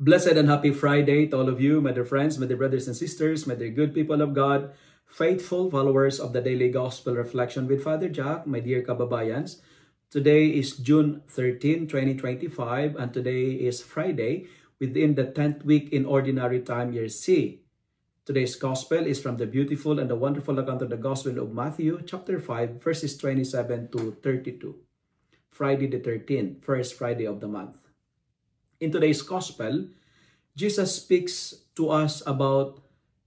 Blessed and happy Friday to all of you, my dear friends, my dear brothers and sisters, my dear good people of God, faithful followers of the Daily Gospel Reflection with Father Jack, my dear kababayans. Today is June 13, 2025, and today is Friday within the 10th week in Ordinary Time, Year C. Today's Gospel is from the beautiful and the wonderful account of the Gospel of Matthew, chapter 5, verses 27 to 32. Friday the 13th, first Friday of the month. In today's Gospel, Jesus speaks to us about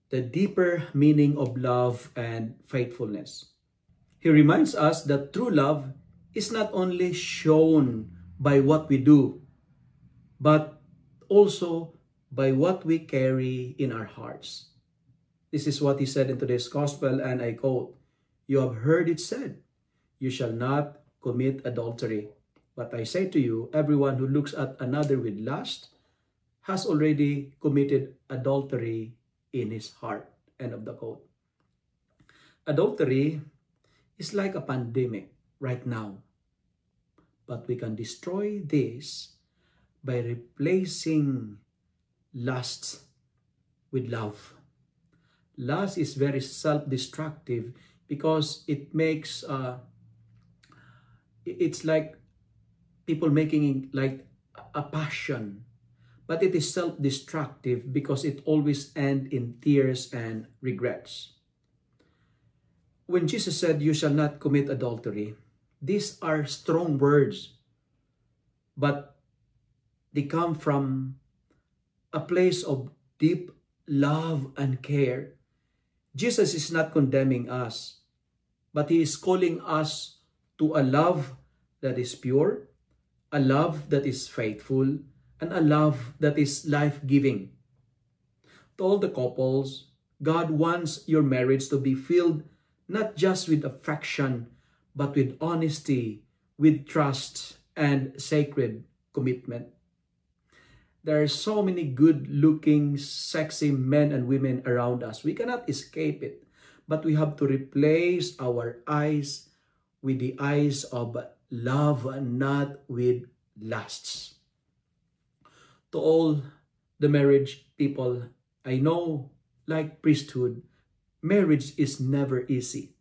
the deeper meaning of love and faithfulness. He reminds us that true love is not only shown by what we do, but also by what we carry in our hearts. This is what he said in today's Gospel, and I quote, "You have heard it said, you shall not commit adultery. But I say to you, everyone who looks at another with lust has already committed adultery in his heart." End of the quote. Adultery is like a pandemic right now. But we can destroy this by replacing lust with love. Lust is very self-destructive because it makes, it's like people making it like a passion, but it is self-destructive because it always ends in tears and regrets. When Jesus said, "You shall not commit adultery," these are strong words, but they come from a place of deep love and care. Jesus is not condemning us, but he is calling us to a love that is pure, a love that is faithful, and a love that is life-giving. To all the couples, God wants your marriage to be filled not just with affection, but with honesty, with trust, and sacred commitment. There are so many good-looking, sexy men and women around us. We cannot escape it, but we have to replace our eyes with the eyes of love, not with lusts. To all the marriage people, I know, like priesthood, marriage is never easy.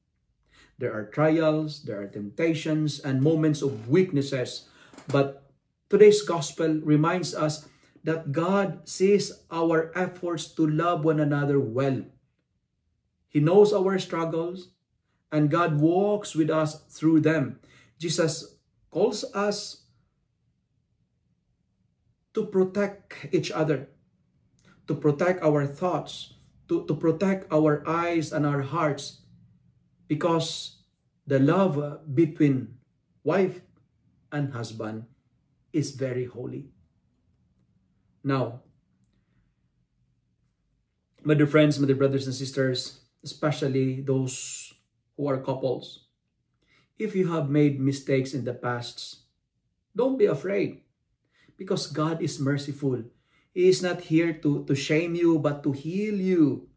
There are trials, there are temptations, and moments of weaknesses. But today's gospel reminds us that God sees our efforts to love one another well. He knows our struggles, and God walks with us through them. Jesus calls us to protect each other, to protect our thoughts, to protect our eyes and our hearts, because the love between wife and husband is very holy. Now, my dear friends, my dear brothers and sisters, especially those who are couples, if you have made mistakes in the past, don't be afraid, because God is merciful. He is not here to shame you, but to heal you.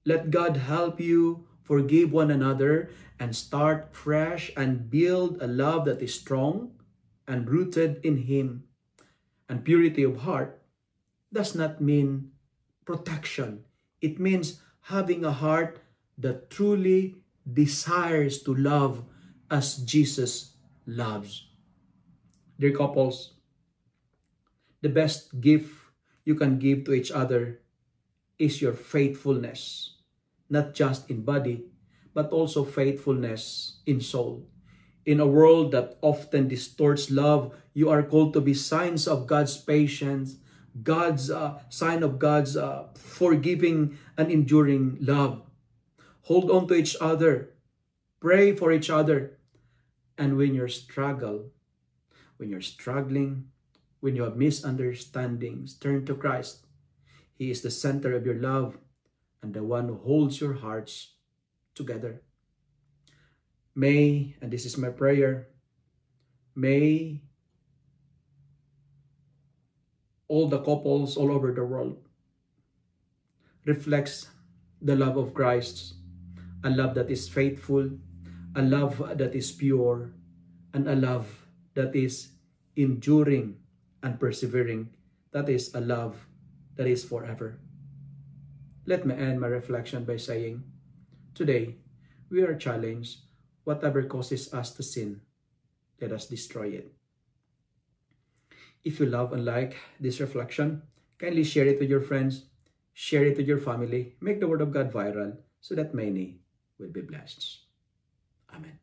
Let God help you forgive one another and start fresh and build a love that is strong and rooted in Him. And purity of heart does not mean protection. It means having a heart that truly desires to love as Jesus loves. Dear couples, the best gift you can give to each other is your faithfulness, not just in body, but also faithfulness in soul. In a world that often distorts love, you are called to be signs of God's patience, God's sign of God's forgiving and enduring love. Hold on to each other. Pray for each other. And when you're struggling, when you have misunderstandings, turn to Christ. He is the center of your love and the one who holds your hearts together. May, and this is my prayer, may all the couples all over the world reflects the love of Christ, a love that is faithful, a love that is pure, and a love that is enduring and persevering That is a love that is forever. Let me end my reflection by saying, today, we are challenged, whatever causes us to sin, let us destroy it. If you love and like this reflection, kindly share it with your friends, share it with your family, make the Word of God viral so that many will be blessed. Amen.